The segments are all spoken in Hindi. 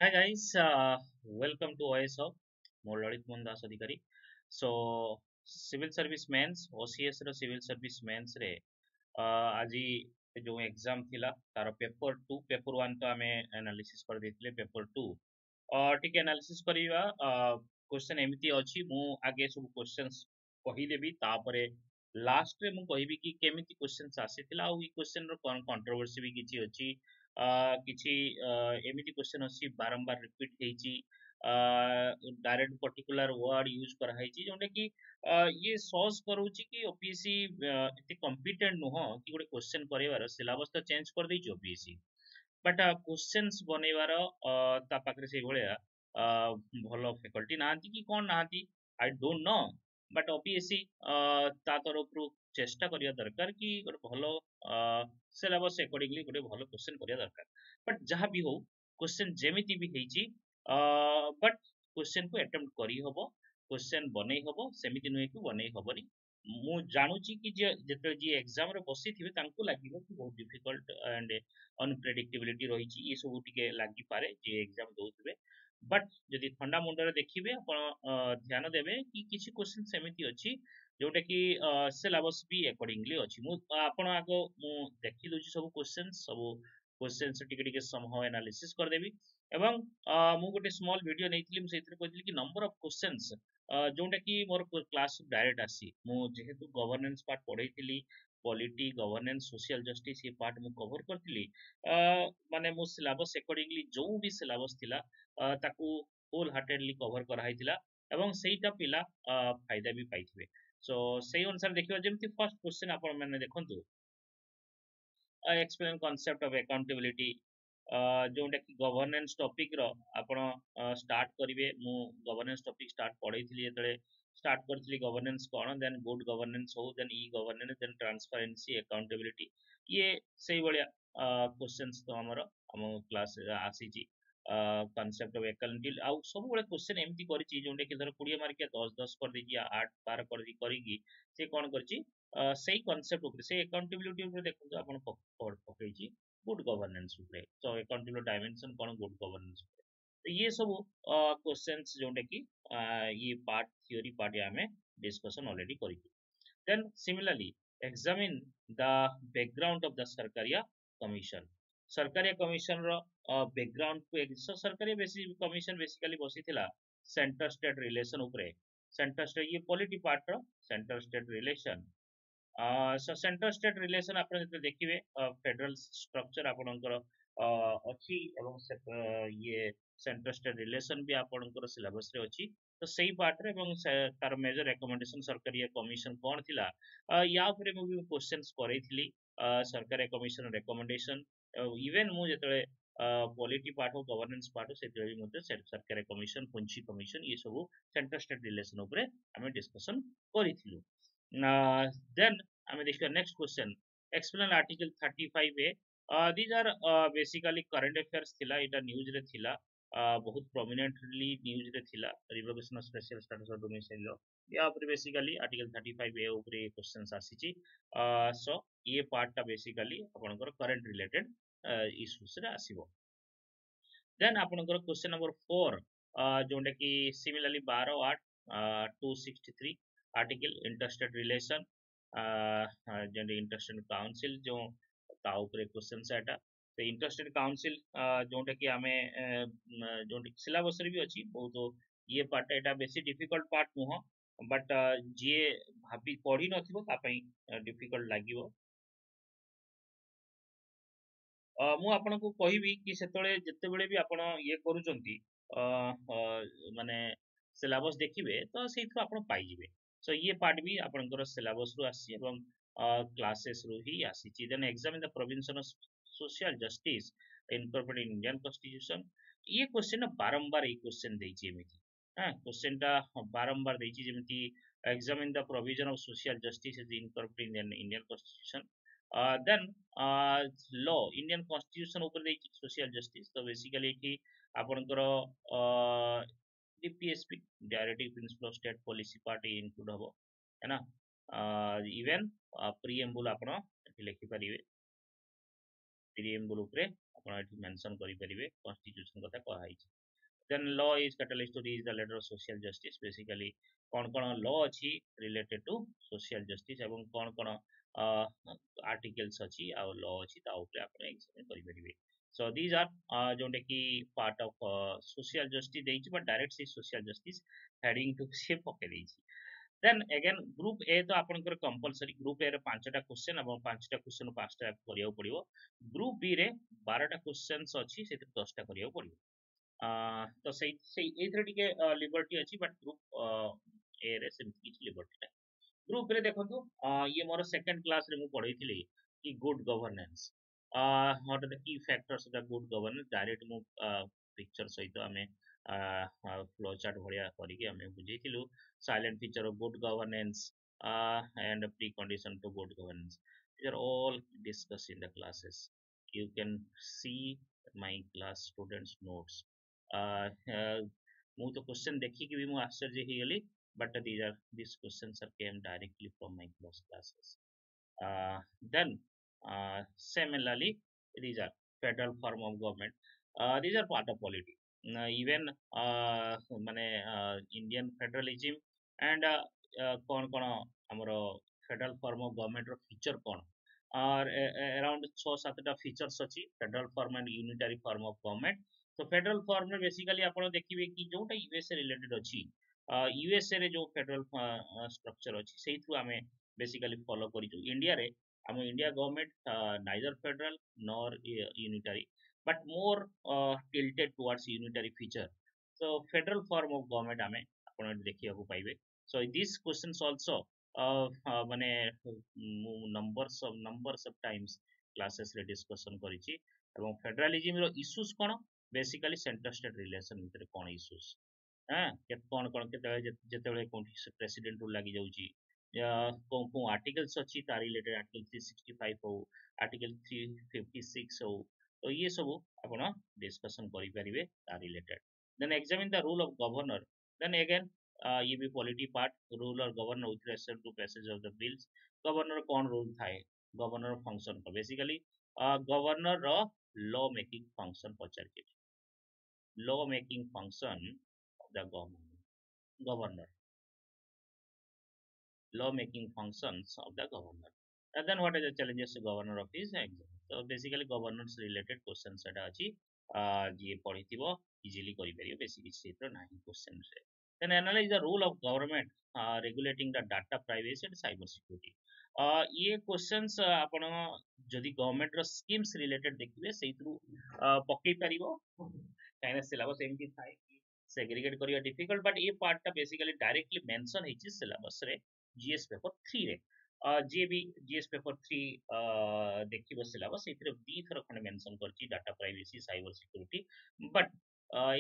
Hi guys, welcome to OASHUB. More Lalit Mohan Das Adhikari. So, Civil Service Mains, OCS ର Civil Service Mains रे ଆଜି जो एग्जाम थिला तार पेपर 2 पेपर 1 तो आमे एनालिसिस कर देथिले पेपर 2 टिके एनालिसिस करिवा क्वेश्चन एमिति अछि मु आगे सब क्वेश्चंस कहि देबी तापरे लास्ट रे मु कहिबी कि केमिति क्वेश्चंस आसीथिला आ ई क्वेश्चन रो कंट्रोवर्सी भी किछि अछि किछि एमिति क्वेश्चन अछि बारंबार रिपीट हेछि डायरेक्ट पर्टिकुलर वर्ड यूज करा हेछि जोंडे कि ये सोर्स करूची कि ओपीएससी इते कॉम्पिटेंट नुह कि गोटे क्वेश्चन करेबार सिलेबस तो चेंज कर देछि ओपीएससी बट क्वेश्चंस बनेबार ता पाखरे से भलिया भलो फैकल्टी नांती कि कोन नांती I don't know but OPSC ता तरफरु चेष्टा करिया दरकार कि गोटे भलो सिलेबस अकॉर्डिंगली गोटे भलो क्वेश्चन करिया दरकार बट जहाँ भी हो क्वेश्चन जेमिति भी हेछि बट क्वेश्चन को अटेम्प्ट करी हबो क्वेश्चन बनै हबो सेमिति नुहे कि बनै हबनी ମୁଁ ଜାଣୁଛି କି ଯେ ଯେତେବେଳେ ଯିଏ ଏକ୍ଜାମରେ ବସିଥିବେ ତାଙ୍କୁ ଲାଗିବ କି ବହୁତ ଡିଫିକଲ୍ଟ ଆଣ୍ଡ ଅନପ୍ରେଡିକ୍ଟିବିଲିଟି ରହିଛି ଏ ସବୁ ଟିକେ ଲାଗିପାରେ ଯିଏ ଏକ୍ଜାମ ଦଉଥିବେ ବଟ୍ ଯଦି ଥଣ୍ଡା ମୁଣ୍ଡରେ ଦେଖିବେ ଆପଣ ଧ୍ୟାନ ଦେବେ କି କିଛି କ୍ୱେଶ୍ଚନ ସେମିତି ଅଛି ଯୋଉଟା କି ସିଲାବସ୍ ବି ଆକର୍ଡିଂଲି ଅଛି ମୁଁ ଆପଣ ଆଗ ମୁଁ ଦେଖି ଦଉଛି ସବୁ କ୍ୱେଶ୍ଚନ୍ସ ଟିକେ ଟିକେ ସମହାଉ ଆନାଲିସିସ୍ କରିଦେବି ଏବଂ ମୁଁ ଗୋଟେ ସ୍ମଲ୍ ଭିଡ଼ିଓ ନେଇଥିଲି ମୁଁ ସେଇଥିରେ କହିଥିଲି କି ନମ୍ବର ଅଫ୍ କ୍ୱେଶ୍ଚନ୍ସ जोटा कि मोर क्लास डायरेक्ट आसी मु जेहेतु गवर्नेंस पार्ट पढ़ेइथिली पॉलिटी गवर्नेंस सोशल जस्टिस ये पार्ट मु कवर करथिली माने मो सिलेबस अकॉर्डिंगली जो भी सिलेबस थिला ताकू होल हार्टेडली कवर कराइथिला एवं सेईटा पिला फायदा भी पाइथिबे सो सेई अनुसार देखिबा जेमति फर्स्ट क्वेश्चन आपण माने देखंतु एक्सप्लेन कांसेप्ट ऑफ अकाउंटेबिलिटी जोटा कि गवर्नेंस टॉपिक रो आपण स्टार्ट करिवे मु गवर्नेंस टॉपिक स्टार्ट पढैथिली जेतले स्टार्ट करथिली गवर्नेंस कोन देन गुड गवर्नेंस हो then e governance then transparency accountability ये सेई बलिया क्वेश्चंस तो हमर हम क्लास आसीची कांसेप्ट ऑफ अकाउंटेबिलिटी आ सब बळे क्वेश्चन एमती करिची जोंडे कि धर 20 मार्क 10 10 कर देकी 8 12 कर दी करिकी से कोन करची सेई कांसेप्ट ऊपर से अकाउंटेबिलिटी ऊपर देखु आपण पकैची गुड गवर्नेंस ऊपर तो अकाउंटेबिलिटी डायमेंशन कोन गुड गवर्नेंस तो ये सब क्वेश्चंस जोंडे कि ये पार्ट थ्योरी पार्ट हमें डिस्कशन ऑलरेडी करी then similarly examine the background of the sarkaria commission Sarkaria commission रो बैकग्राउंड को एक सरकारिया बेसी कमिशन बेसिकली बसिथिला सेंटर स्टेट रिलेशन ऊपर सेंटर स्टेट ये पॉलिटी पार्ट रो centre state relation so centre state relation आपण जते देखिबे फेडरल स्ट्रक्चर आपणकर अछि एवं ये सेंटर स्टेट रिलेशन भी आपणकर सिलेबस रे अछि तो सही पार्ट रे एवं तार मेजर रिकमेंडेशन सरकारी कमिशन कोन थिला या ऊपर मु भी क्वेश्चंस करैथिली सरकारी कमिशन रिकमेंडेशन इवन मु जतले पॉलिटी पार्ट हो गवर्नेंस पार्ट हो सेते भी मते सरकारी कमिशन पंची कमिशन ये सब सेंटर स्टेट रिलेशन ऊपर हमें discussion करिथिलु then I mean the next question explain article 35a these are basically current affairs thila eta news re thila बहुत prominently news रे थिला revocation of special status of domicile law या ऊपर बेसिकली आर्टिकल 35 ए ऊपर क्वेश्चंस आसीची सो ये पार्ट टा बेसिकली आपनकर करंट रिलेटेड इश्यूज रे आसीबो देन आपनकर क्वेश्चन नंबर 4 जोंडे कि सिमिलरली 12 8 263 आर्टिकल इंटरस्टेट रिलेशन जेंडे इंटरस्टेट काउंसिल जो ता ऊपर क्वेश्चन सेटा तो इंटरस्टेट काउंसिल जोंडे कि हमें जोंडे सिलेबस रे भी अछि बहुत ये पार्ट एटा बेसी डिफिकल्ट पार्ट नुह बट जे भाबी पढ़ी नथिबो ता पई डिफिकल्ट लागिवो ମୁଁ ଆପଣଙ୍କୁ କହିବି କି ସେତେବେଳେ ଯେତେବେଳେ ବି ଆପଣ ଇଏ କରୁଛନ୍ତି ମାନେ ସିଲାବସ୍ ଦେଖିବେ ତ ସେଇଥିରୁ ଆପଣ ପାଇଯିବେ ସୋ ଇଏ ପାର୍ଟ ବି ଆପଣଙ୍କର ସିଲାବସ୍ ରୁ ଆସିଛି ଏବଂ କ୍ଲାसेस ରୁ ହିଁ ଆସିଛି then examine the provision of social justice incorporated in Indian constitution ये क्वेश्चन बारंबार ये क्वेश्चन देछि एमिति हां क्वेश्चन टा बारंबार देछि जेमिति examine the provision of social justice is incorporated in Indian constitution then law Indian constitution ऊपर देछि सोशल जस्टिस तो बेसिकली कि आपनकर DPSP directive principle of state policy part include हबो है ना इवन प्रीएम्बुल आपण लिखि परिबे प्रीएम्बुल ऊपर आपण एठी मेंशन करि परिबे कॉन्स्टिट्यूशन कथा कहा है। then law is catalyst to reach the ladder of social justice basically कौन law अछि related to social justice एवं कौन articles अछि आ law अछि ता ऊपर आपण एग्जामिन करि परिबे। so these are जोंटे की part of social justice देछि but direct से social justice heading to से पके देछि। then again group a तो आपनकर कंपलसरी group a रे 5टा क्वेश्चन एवं 5टा क्वेश्चन 5टा करियो पड़ियो। group b रे 12टा क्वेश्चंस अछि से 10टा करियो पड़ियो। तो से एथरे टिके लिबर्टी अछि बट ग्रुप ए रे सेमति किछ लिबर्टी नै। ग्रुप रे देखंतु ये मोर सेकंड क्लास रे मु पढैथिली कि good governance what are the key factors of the good governance direct मु पिक्चर सहित हमें फ्लो चार्ट भलिया करिके हमें बुझैथिलु salient feature of good governance and precondition to good governance these are all discussed in the classes you can see my class students notes ମୁଁ ତ क्वेश्चन देखिक भी ମୁଁ आश्चर्य ହେଇଗଲି but these questions are came directly from my classes. Then similarly these are federal form of government these are part of polity even माने Indian federalism and कौन कौन हमरो federal form of government row feature कौन और around 6-7टा features अछि federal form and unitary form of government। तो फेडरल फॉर्म में बेसिकली आपण देखिबे कि जोटा यूएसए रिलेटेड अछि यूएसए रे जो फेडरल स्ट्रक्चर अछि सेही थ्रू हमें बेसिकली फॉलो करिजो। इंडिया रे हम India government neither federal nor unitary but more tilted towards unitary feature. so federal form of government हमें आपण देखिया को पाइबे। so these questions also माने numbers of times classes रे डिस्कशन करिछि एवं फेडरलिज्म रो इश्यूज कोन बेसिकली सेंटर स्टेट रिलेशन भितर कोन इश्यूज हां के कोन केते जेते कोन प्रेसिडेंट रूल लागि जाउची या को आर्टिकल्स अछि ता रिलेटेड आर्टिकल 365 हो आर्टिकल 356 हो तो ये सब आपण डिस्कशन करि परिबे ता related. Then examine the rule of governor then again ये भी पॉलिटी पार्ट रूल और governor with respect to passage of the bills governor कौन रूल थाए गवर्नर फंक्शन को बेसिकली गवर्नर रो लॉ मेकिंग फंक्शन पचार law making function of the governor law making functions of the governor and then what are the challenges to governor of his exam। so basically governors related questions एटा अछि जे पढिथिबो इजीली करि परियो बेसिक क्षेत्र नाही क्वेश्चन रे। then analyze the role of government regulating the data privacy and cyber security ये क्वेश्चंस आपण जदि गवर्नमेंट रो स्कीम्स रिलेटेड देखिबे सेइथु पक्कै परिबो काइना सिलेबस एमटी थाए कि सेग्रीगेट करिया डिफिकल्ट बट ये पार्ट ता बेसिकली डायरेक्टली मेंशन हिची सिलेबस रे जीएस पेपर 3 रे जे भी जीएस पेपर 3 देखिबो सिलेबस इथरे दी थर खने मेंशन करची data privacy cyber security but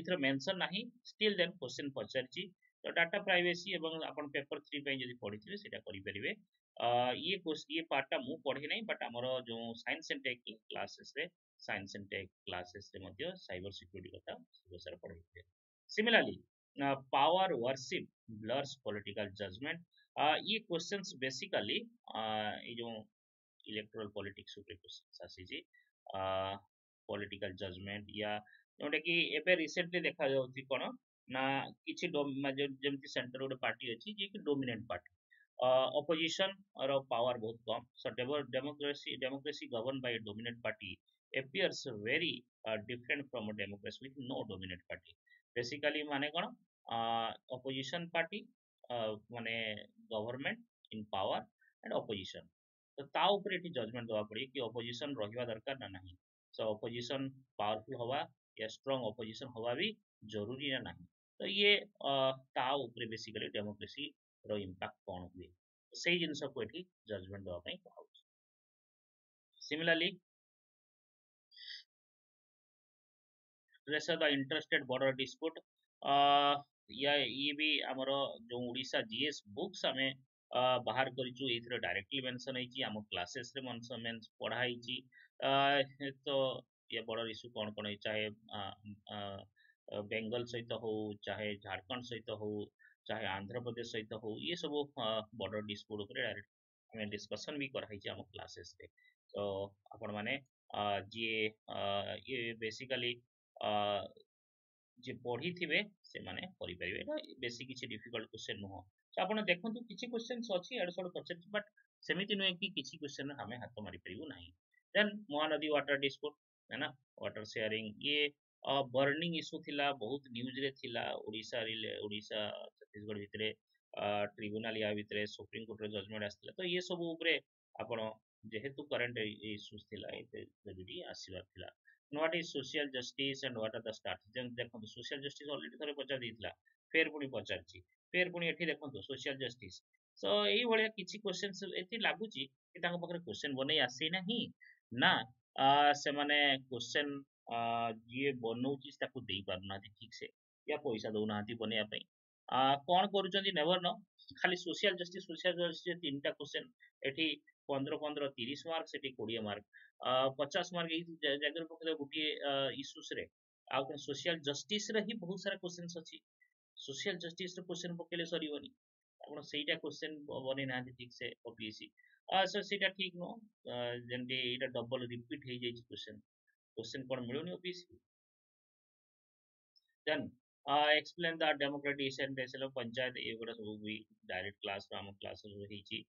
इथरे मेंशन नाही स्टिल देन क्वेश्चन पचारची तो डाटा प्राइवेसी एवं आपण पेपर 3 पे जदि पढिथिबे सेटा करि परिबे। ये पार्ट टा मु पढे नै बट हमरो जो साइंस एंड टेक क्लासेस रे साइंस एंड टेक क्लासेस रे मध्ये साइबर सिक्योरिटी कथा सर पढे। Similarly power worship blurs political judgement ये क्वेश्चंस बेसिकली ये जो इलेक्टोरल पॉलिटिक्स ऊपर क्वेश्चंस आसी जी पॉलिटिकल जजमेंट या जोटा कि एबे रिसेंटली देखा जाउथि कोन ना किछि जेमति सेंटर गोटे पार्टी अछि जे कि dominant party opposition or power बहुत कम so democracy governed by a dominant party appears very different from a democracy with no dominant party basically माने कोन opposition party माने government in power and opposition तो ता ऊपर एठी जजमेंट दवा पड़ी कि opposition रहिवा दरकार ना नहीं so opposition powerful हवा या strong opposition हवा भी जरूरी ना नहीं तो ये ता ऊपर बेसिकली डेमोक्रेसी रो इंपैक्ट कोन हुए सेही जिनस को एठी जजमेंट दवा पई कहउछ। Similarly pressure the interested border dispute या ये भी हमरो जो ओडिसा जीएस बुक्स हमें बाहर करिछु एथरे डायरेक्टली मेंशन हेची हम क्लासेस रे मेंशन पढ़ाईची तो ये बॉर्डर इशू कोन कोन चाहे बेंगल सहित हो चाहे झारखंड सहित हो चाहे आंध्र प्रदेश सहित हो ये सब बॉर्डर डिस्प्यूट ऊपर डायरेक्ट हमें डिस्कशन भी कराई हम क्लासेस रे तो आपण माने जी ये बेसिकली जे पढ़ी थिबे से माने करि परिबे एटा बेसी किछि डिफिकल्ट क्वेश्चन नुह तो आपण देखंतु किछि क्वेश्चंस अछि एड सड क्वेश्चन बट सेमिति नुहे कि किछि क्वेश्चन हमें हाथ मारि परिबो नाही देन महानदी वाटर डिस्प्यूट है ना वाटर शेयरिंग ये बर्निंग इशू थिला बहुत न्यूज रे थिला ओडिशा छत्तीसगढ़ भितरे ट्रिब्यूनल या भितरे सुप्रीम कोर्ट रे जजमेंट आस्थिला तो ये सब ऊपरे आपण जेहेतु करंट इश्यूज थिला ए जरूरी आसीबार थिला what is social justice and what are the stats then देखो social justice already थरे पचार देइतला फेर पुनी पचारची फेर पुनी एठी देखो social justice so एई भलिया किछि क्वेश्चंस एति लागुची कि तांको पखरे क्वेश्चन बनै आसी नाही ना से माने क्वेश्चन जे बनौची ताको देई पारना ठीक से या पैसा दउ नाती बनै पई कोन करूचंदी नेवर नो खाली सोशल जस्टिस तीनटा क्वेश्चन एठी 15 30 मार्क सेठी 20 मार्क 50 मार्क जगह पकड़े गोटे इश्यूस रे आउ सोशल जस्टिस रे ही बहुत सारा क्वेश्चंस अछि सोशल जस्टिस रे क्वेश्चन पकेले सरीबनी आपण सेटा क्वेश्चन बनै ना ठीक से ओपीएससी सो सेटा ठीक नो जेंति एटा डबल रिपीट हे जाई क्वेश्चन कोन मिलुनी OPSC then explain the democratization based on panchayat एगुड़ा सब भी डायरेक्ट क्लास राम क्लास रही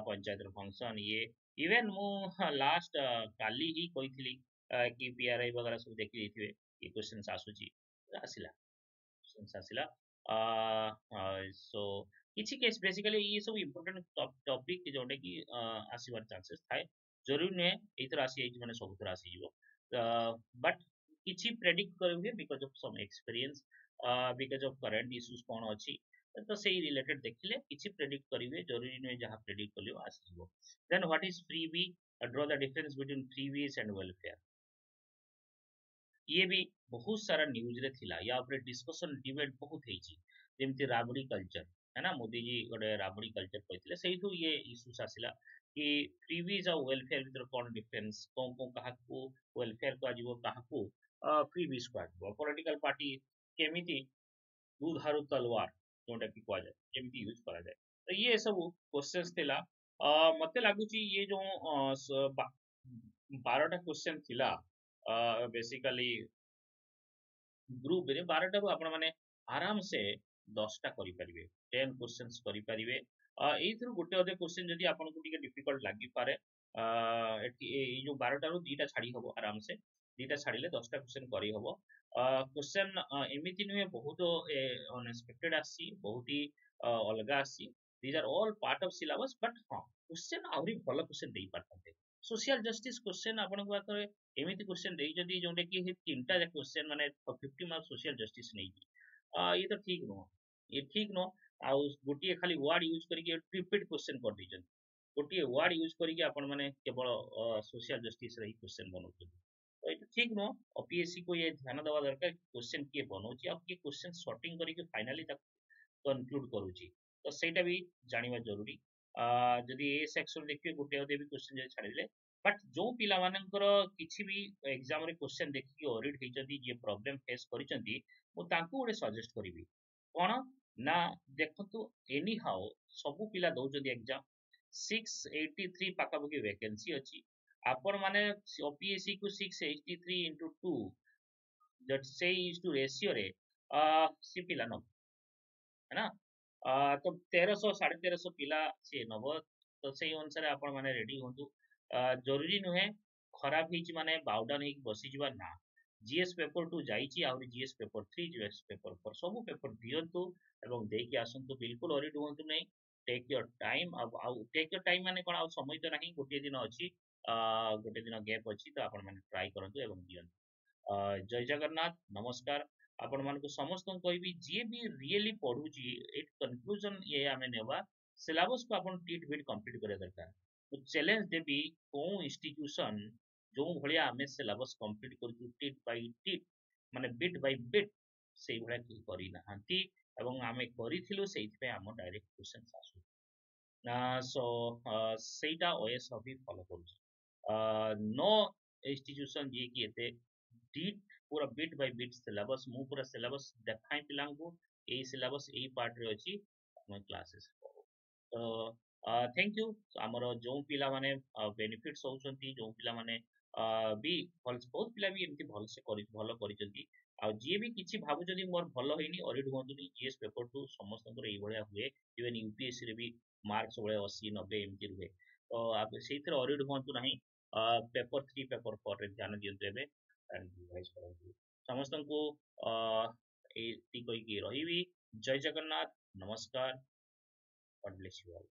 पंचायत फंक्शन ये इवन मु लास्ट काली ही कही कि पीआरआई वगैरह सब देखी देथिबे ये क्वेश्चंस आसुची आसिला क्वेश्चंस आसिला सो किछि केस बेसिकली ये सब इंपोर्टेंट टॉपिक जोटे कि आसीबार चांसेस थाए जरूरी ने एथर आसी एई माने सब थर आसी जीवो बट किछि प्रेडिक्ट करिवे because of some experience because of current issues कोन अछि तो सेही रिलेटेड देखिले किछि प्रेडिक्ट करिवे जरूरी नै जहां प्रेडिक्ट कलियो आसी जीवो then what is freebie draw the difference between freebies and welfare ये भी बहुत सारा न्यूज रे थिला या ऊपर डिस्कशन डिबेट बहुत हेची जेमति राबड़ी कल्चर है ना मोदी जी गोटे राबड़ी कल्चर कहथिले सेहिथु ये इश्यूज आसिला कि फ्रीबीज और वेलफेयर भीतर कोन डिफरेंस को कहा को वेलफेयर को आजिवो कहा को फ्रीबीज को आजिवो पॉलिटिकल पार्टी केमिति दूध हारू तलवार जोटा कि कहा जाए केमिति यूज करा जाए तो ये सब क्वेश्चंस थिला मते लागुची ये जो 12टा क्वेश्चन थिला बेसिकली ग्रुप रे 12टा रो आपण माने आराम से 10टा करि परिबे 10 क्वेश्चंस करि परिबे एइथरु गोटे अधे क्वेश्चन जदि आपण को टिके डिफिकल्ट लागि पारे एठी ए जो 12टा रो दीटा छाडी हबो आराम से दीटा छाडीले 10टा क्वेश्चन करि हबो क्वेश्चन एमिति नुहे बहुत अनएक्सपेक्टेड आसी बहुत ही अलगा आसी these are all part of syllabus but हां क्वेश्चन आउरी भलो क्वेश्चन देई पारते सोशल जस्टिस क्वेश्चन आपण को पाखरे एमिति क्वेश्चन देई जदि जोंटे कि तीनटा क्वेश्चन माने 50 मार्क सोशल जस्टिस नै ये तो ठीक नो ये ठीक नो आउ गोटे खाली वर्ड यूज करके रिपीट क्वेश्चन कर दीजन गोटे वर्ड यूज करके आपण माने केवल सोशल जस्टिस रही क्वेश्चन बनौछन तो ये ठीक नो ओपीएससी को ये ध्यान देवा दरकार क्वेश्चन के बनौछि आ के क्वेश्चन सॉर्टिंग करके फाइनली तक कनक्लूड करूछि तो सेटा भी जानिबा जरूरी जदि ए सेक्शन देखिए गोटे अधे भी क्वेश्चन जे छाडिले बट जो पिला मानकर किछि भी एग्जाम रे क्वेश्चन देखि ऑडिट हेचंती जे प्रॉब्लम फेस करिसंती मु तांको गोटे सजेस्ट करिवि कोन ना देखंतु एनी हाउ सब पिला दउजंती एग्जाम 683 पाखापाखि वैकेंसी अछि आपण माने ओपीएससी को 683 into 2 that say is to ratio रे सी पिला न है ना तो 1300 1350 पिला से नब तो सेही अनुसार आपण माने रेडी होंतु जरूरी नुहे खराब हिच माने बाउडान हिक बसी जिबा ना जीएस पेपर 2 जाईची आउरी जीएस पेपर 3 जीएस पेपर 4 सब पेपर दियंतु एवं देकी आसंतु बिल्कुल ऑडिट होंतु नै टेक योर टाइम अब टेक योर टाइम माने कोन आ समय तो नहीं गोटे दिन अछि गोटे दिन गैप अछि तो आपण माने ट्राई करंतु एवं दियंतु जय जगन्नाथ नमस्कार आपण मानको समस्त कहबी जे भी रियली पढुची एट कंक्लूजन ये आमे नेबा सिलेबस को आपण टीट बिट कंप्लीट करे दरकार तो चैलेंज देबी को इंस्टीट्यूशन जो भलिया आमे सिलेबस कंप्लीट करछु टीट बाय टीट माने बिट बाय बिट सेही भलिया की करी नाहंती एवं आमे करिथिलु सेहि पे हम डायरेक्ट क्वेश्चन आसु सो सेटा ओएस भी फॉलो करू नो इंस्टीट्यूशन जे की एते डीट पूरा बिट बाय बिट सिलेबस मु पूरा सिलेबस देखाई पिलांगु ए सिलेबस ए पार्ट रे अछि हम क्लासेस तो थैंक यू हमर जो पिला माने बेनिफिट्स होउछंती जो पिला माने ବି ବହୁତ ପିଲା ବି ଏମିତି ଭଲସେ ଭଲ କରିଛନ୍ତି। ଆଉ ଯିଏ ବି କିଛି ଭାବୁଛନ୍ତି ମୋର ଭଲ ହେଇନି ଅରିଡ୍ ହୁଅନ୍ତୁନି, ଜିଏସ୍ ପେପର ଟୁ ସମସ୍ତଙ୍କର ଏଇଭଳିଆ ହୁଏ। ଇଭେନ୍ ୟୁପିଏସସି ରେ ବି ମାର୍କ ସବୁବେଳେ 80 90 ଏମିତି ରୁହେ। ତ ସେଇଥିରେ ଅରିଡ୍ ହୁଅନ୍ତୁ ନାହିଁ। ପେପର 3 ପେପର 4 ରେ ଧ୍ୟାନ ଦିଅନ୍ତୁ ଏବେ and revise କରନ୍ତୁ। ସମସ୍ତଙ୍କୁ ଏଇଠି କହିକି ରହିବି। ଜୟ ଜଗନ୍ନାଥ, ନମସ୍କାର, God bless you all।